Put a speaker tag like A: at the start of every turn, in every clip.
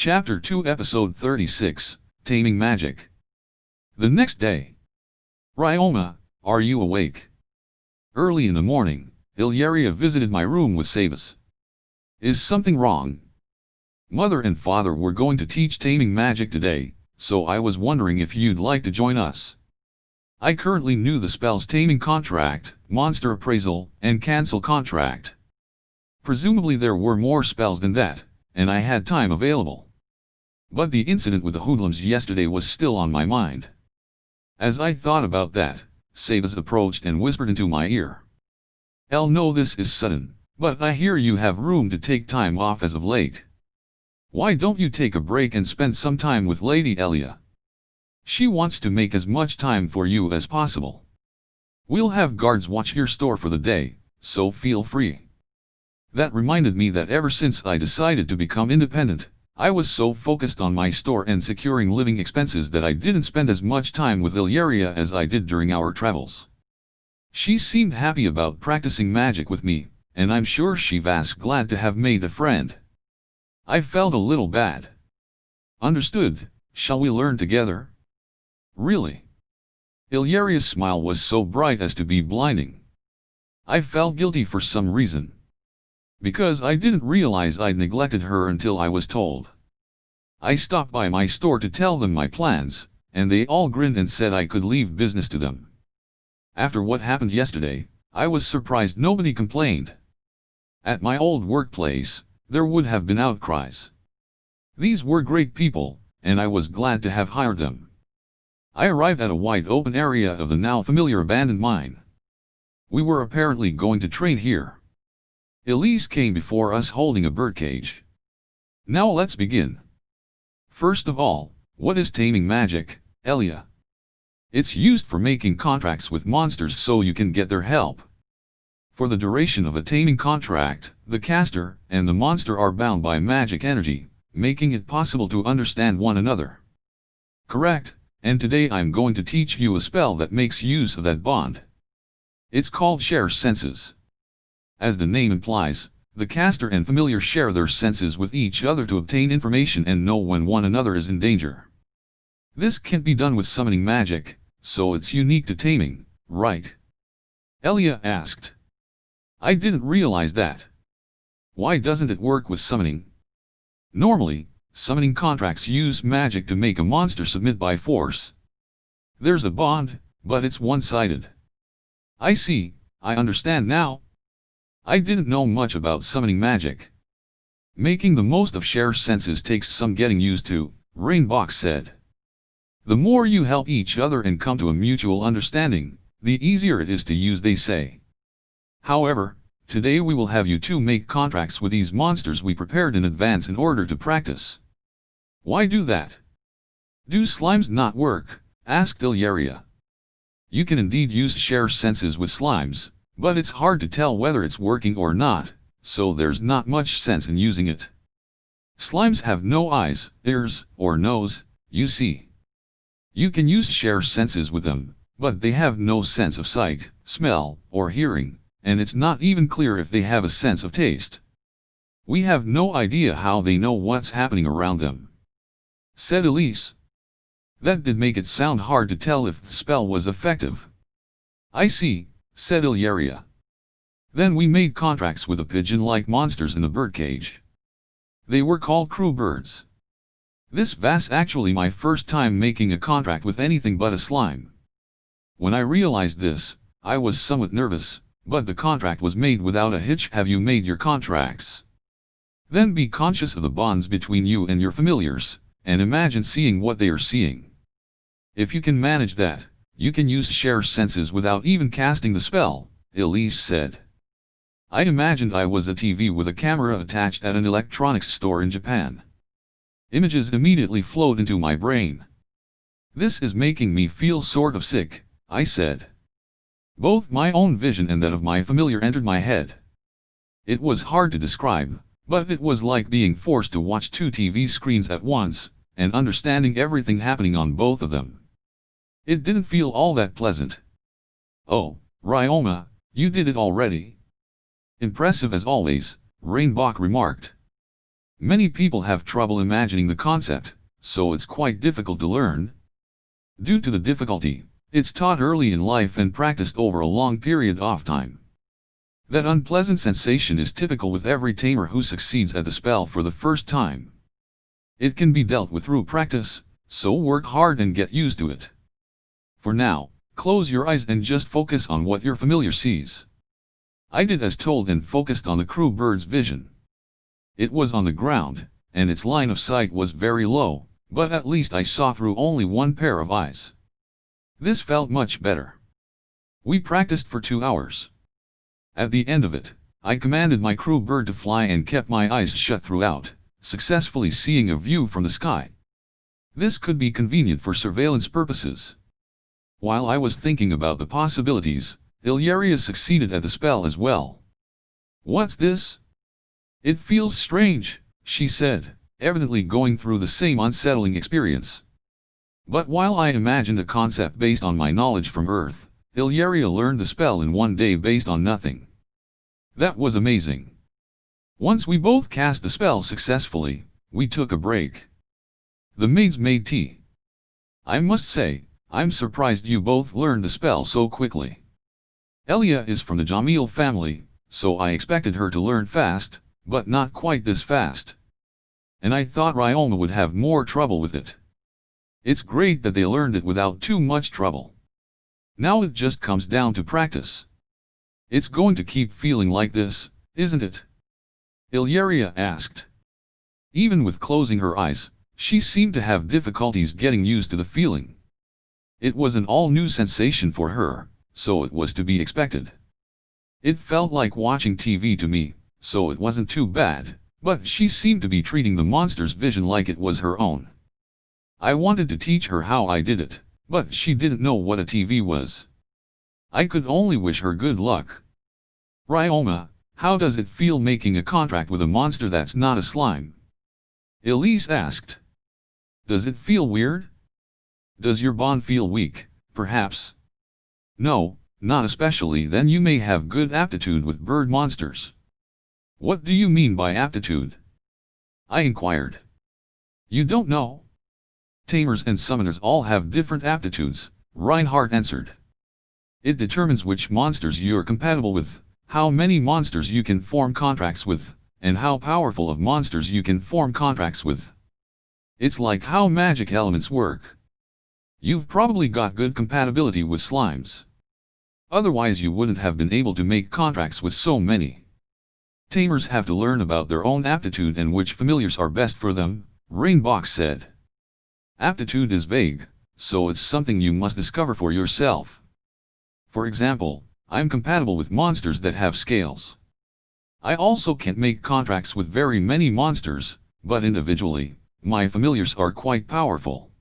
A: Chapter 2 Episode 36, Taming Magic. The next day. Ryoma, are you awake? Early in the morning, Illyria visited my room with Sabas. Is something wrong? Mother and father were going to teach taming magic today, so I was wondering if you'd like to join us. I currently knew the spells Taming Contract, Monster Appraisal, and Cancel Contract. Presumably there were more spells than that, and I had time available. But the incident with the hoodlums yesterday was still on my mind. As I thought about that, Sabas approached and whispered into my ear. No, this is sudden, but I hear you have room to take time off as of late. Why don't you take a break and spend some time with Lady Elia? She wants to make as much time for you as possible. We'll have guards watch your store for the day, so feel free. That reminded me that ever since I decided to become independent, I was so focused on my store and securing living expenses that I didn't spend as much time with Illyria as I did during our travels. She seemed happy about practicing magic with me, and I'm sure she was glad to have made a friend. I felt a little bad. Understood, shall we learn together? Really? Illyria's smile was so bright as to be blinding. I felt guilty for some reason. Because I didn't realize I'd neglected her until I was told. I stopped by my store to tell them my plans, and they all grinned and said I could leave business to them. After what happened yesterday, I was surprised nobody complained. At my old workplace, there would have been outcries. These were great people, and I was glad to have hired them. I arrived at a wide open area of the now familiar abandoned mine. We were apparently going to train here. Elise came before us holding a birdcage. Now let's begin. First of all, what is taming magic, Elia? It's used for making contracts with monsters so you can get their help. For the duration of a taming contract, the caster and the monster are bound by magic energy, making it possible to understand one another. Correct, and today I'm going to teach you a spell that makes use of that bond. It's called Share Senses. As the name implies, the caster and familiar share their senses with each other to obtain information and know when one another is in danger. This can't be done with summoning magic, so it's unique to taming, right? Elia asked. I didn't realize that. Why doesn't it work with summoning? Normally, summoning contracts use magic to make a monster submit by force. There's a bond, but it's one-sided. I see, I understand now. I didn't know much about summoning magic. Making the most of share senses takes some getting used to, Rainbox said. The more you help each other and come to a mutual understanding, the easier it is to use, they say. However, today we will have you two make contracts with these monsters we prepared in advance in order to practice. Why do that? Do slimes not work? Asked Illyria. You can indeed use share senses with slimes, but it's hard to tell whether it's working or not, so there's not much sense in using it. Slimes have no eyes, ears, or nose, you see. You can use share senses with them, but they have no sense of sight, smell, or hearing, and it's not even clear if they have a sense of taste. We have no idea how they know what's happening around them, said Elise. That did make it sound hard to tell if the spell was effective. I see, said Illyria. Then we made contracts with the pigeon-like monsters in the birdcage. They were called crew birds. This was actually my first time making a contract with anything but a slime. When I realized this, I was somewhat nervous, but the contract was made without a hitch. Have you made your contracts? Then be conscious of the bonds between you and your familiars, and imagine seeing what they are seeing. If you can manage that, you can use share senses without even casting the spell, Elise said. I imagined I was a TV with a camera attached at an electronics store in Japan. Images immediately flowed into my brain. This is making me feel sort of sick, I said. Both my own vision and that of my familiar entered my head. It was hard to describe, but it was like being forced to watch two TV screens at once, and understanding everything happening on both of them. It didn't feel all that pleasant. Oh, Ryoma, you did it already? Impressive as always, Rainbow remarked. Many people have trouble imagining the concept, so it's quite difficult to learn. Due to the difficulty, it's taught early in life and practiced over a long period of time. That unpleasant sensation is typical with every tamer who succeeds at the spell for the first time. It can be dealt with through practice, so work hard and get used to it. For now, close your eyes and just focus on what your familiar sees. I did as told and focused on the crew bird's vision. It was on the ground, and its line of sight was very low, but at least I saw through only one pair of eyes. This felt much better. We practiced for 2 hours. At the end of it, I commanded my crew bird to fly and kept my eyes shut throughout, successfully seeing a view from the sky. This could be convenient for surveillance purposes. While I was thinking about the possibilities, Illyria succeeded at the spell as well. What's this? It feels strange, she said, evidently going through the same unsettling experience. But while I imagined a concept based on my knowledge from Earth, Illyria learned the spell in 1 day based on nothing. That was amazing. Once we both cast the spell successfully, we took a break. The maids made tea. I must say, I'm surprised you both learned the spell so quickly. Elia is from the Jamil family, so I expected her to learn fast, but not quite this fast. And I thought Ryoma would have more trouble with it. It's great that they learned it without too much trouble. Now it just comes down to practice. It's going to keep feeling like this, isn't it? Illyria asked. Even with closing her eyes, she seemed to have difficulties getting used to the feeling. It was an all-new sensation for her, so it was to be expected. It felt like watching TV to me, so it wasn't too bad, but she seemed to be treating the monster's vision like it was her own. I wanted to teach her how I did it, but she didn't know what a TV was. I could only wish her good luck. Ryoma, how does it feel making a contract with a monster that's not a slime? Elise asked. Does it feel weird? Does your bond feel weak, perhaps? No, not especially. Then you may have good aptitude with bird monsters. What do you mean by aptitude? I inquired. You don't know? Tamers and summoners all have different aptitudes, Reinhardt answered. It determines which monsters you're compatible with, how many monsters you can form contracts with, and how powerful of monsters you can form contracts with. It's like how magic elements work. You've probably got good compatibility with slimes. Otherwise you wouldn't have been able to make contracts with so many. Tamers have to learn about their own aptitude and which familiars are best for them, Rainbox said. Aptitude is vague, so it's something you must discover for yourself. For example, I'm compatible with monsters that have scales. I also can't make contracts with very many monsters, but individually, my familiars are quite powerful.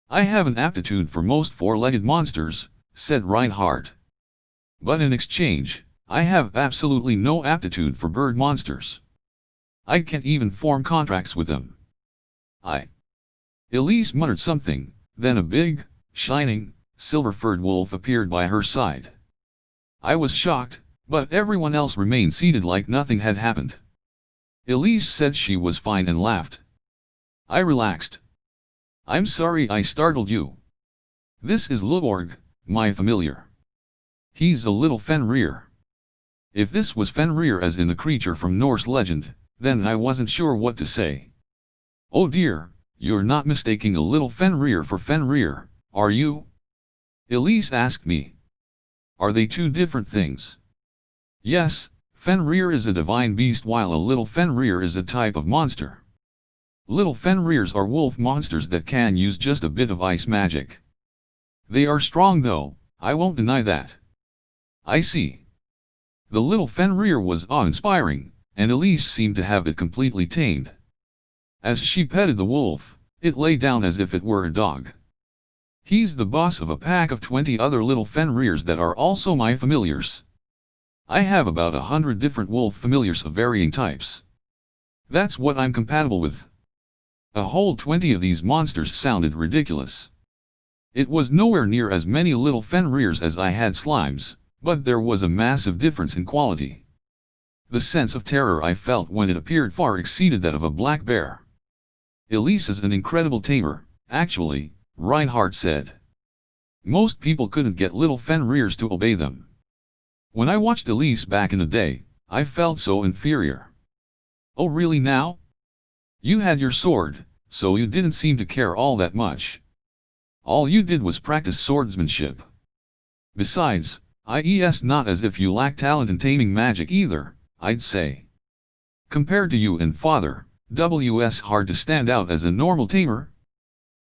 A: I have an aptitude for most four-legged monsters, said Reinhardt. But in exchange, I have absolutely no aptitude for bird monsters. I can't even form contracts with them. Elise muttered something, then a big, shining, silver-furred wolf appeared by her side. I was shocked, but everyone else remained seated like nothing had happened. Elise said she was fine and laughed. I relaxed. I'm sorry I startled you. This is Luorg, my familiar. He's a little Fenrir. If this was Fenrir as in the creature from Norse legend, then I wasn't sure what to say. Oh dear, you're not mistaking a little Fenrir for Fenrir, are you? Elise asked me. Are they two different things? Yes, Fenrir is a divine beast while a little Fenrir is a type of monster. Little Fenrirs are wolf monsters that can use just a bit of ice magic. They are strong though, I won't deny that. I see. The little Fenrir was awe-inspiring, and Elise seemed to have it completely tamed. As she petted the wolf, it lay down as if it were a dog. He's the boss of a pack of 20 other little Fenrirs that are also my familiars. I have about 100 different wolf familiars of varying types. That's what I'm compatible with. A whole 20 of these monsters sounded ridiculous. It was nowhere near as many little Fenrirs as I had slimes, but there was a massive difference in quality. The sense of terror I felt when it appeared far exceeded that of a black bear. Elise is an incredible tamer, actually, Reinhardt said. Most people couldn't get little Fenrir's to obey them. When I watched Elise back in the day, I felt so inferior. Oh really now? You had your sword, so you didn't seem to care all that much. All you did was practice swordsmanship. Besides, it's not as if you lack talent in taming magic either, I'd say. Compared to you and father, it's hard to stand out as a normal tamer.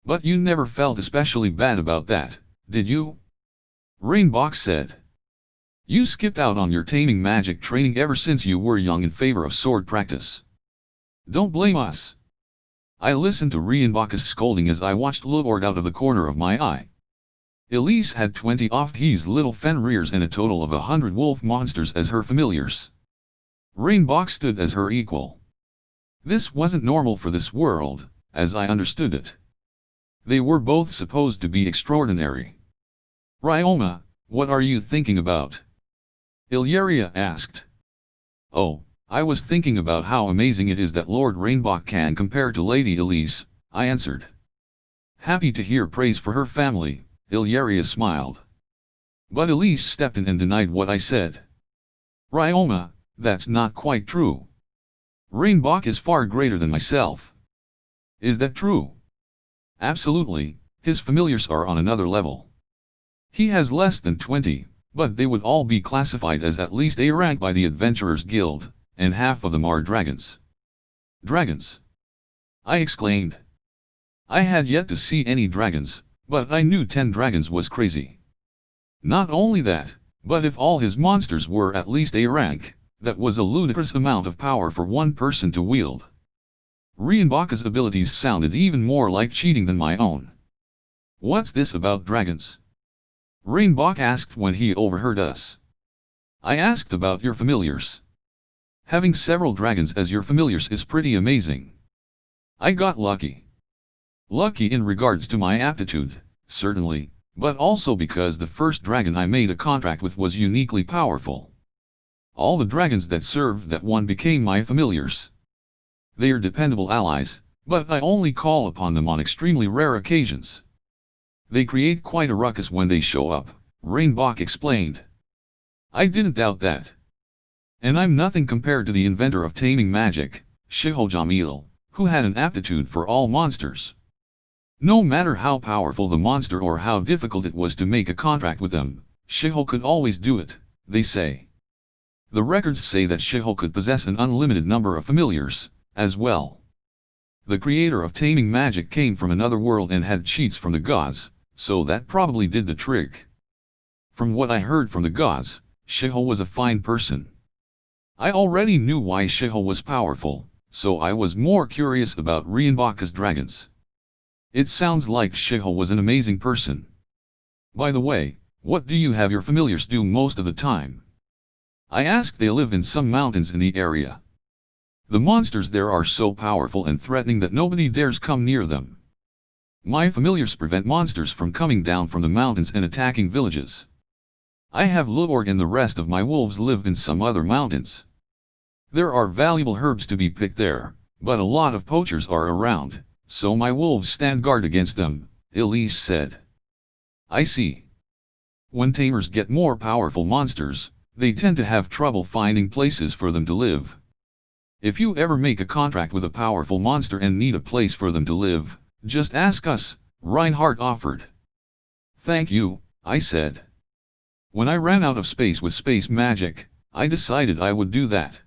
A: But you never felt especially bad about that, did you? Rainbox said. You skipped out on your taming magic training ever since you were young in favor of sword practice. Don't blame us. I listened to Rainbox's scolding as I watched Lord out of the corner of my eye. Elise had 20 of his little Fenrirs and a total of 100 wolf monsters as her familiars. Rainbox stood as her equal. This wasn't normal for this world, as I understood it. They were both supposed to be extraordinary. Ryoma, what are you thinking about? Illyria asked. Oh, I was thinking about how amazing it is that Lord Rainbox can compare to Lady Elise, I answered. Happy to hear praise for her family, Illyria smiled. But Elise stepped in and denied what I said. Ryoma, that's not quite true. Rainbox is far greater than myself. Is that true? Absolutely, his familiars are on another level. He has less than 20, but they would all be classified as at least A rank by the Adventurers Guild, and half of them are dragons. Dragons! I exclaimed. I had yet to see any dragons, but I knew 10 dragons was crazy. Not only that, but if all his monsters were at least A rank, that was a ludicrous amount of power for one person to wield. Rainbox's abilities sounded even more like cheating than my own. What's this about dragons? Rainbox asked when he overheard us. I asked about your familiars. Having several dragons as your familiars is pretty amazing. I got lucky. Lucky in regards to my aptitude, certainly, but also because the first dragon I made a contract with was uniquely powerful. All the dragons that served that one became my familiars. They are dependable allies, but I only call upon them on extremely rare occasions. They create quite a ruckus when they show up, Rainbox explained. I didn't doubt that. And I'm nothing compared to the inventor of taming magic, Shihojamil, who had an aptitude for all monsters. No matter how powerful the monster or how difficult it was to make a contract with them, Shiho could always do it, they say. The records say that Shiho could possess an unlimited number of familiars, as well. The creator of taming magic came from another world and had cheats from the gods, so that probably did the trick. From what I heard from the gods, Shiho was a fine person. I already knew why Shiho was powerful, so I was more curious about Rainbox's dragons. It sounds like Shiho was an amazing person. By the way, what do you have your familiars do most of the time? I asked. They live in some mountains in the area. The monsters there are so powerful and threatening that nobody dares come near them. My familiars prevent monsters from coming down from the mountains and attacking villages. I have Lurg and the rest of my wolves live in some other mountains. There are valuable herbs to be picked there, but a lot of poachers are around, so my wolves stand guard against them, Elise said. I see. When tamers get more powerful monsters, they tend to have trouble finding places for them to live. If you ever make a contract with a powerful monster and need a place for them to live, just ask us, Reinhardt offered. Thank you, I said. When I ran out of space with space magic, I decided I would do that.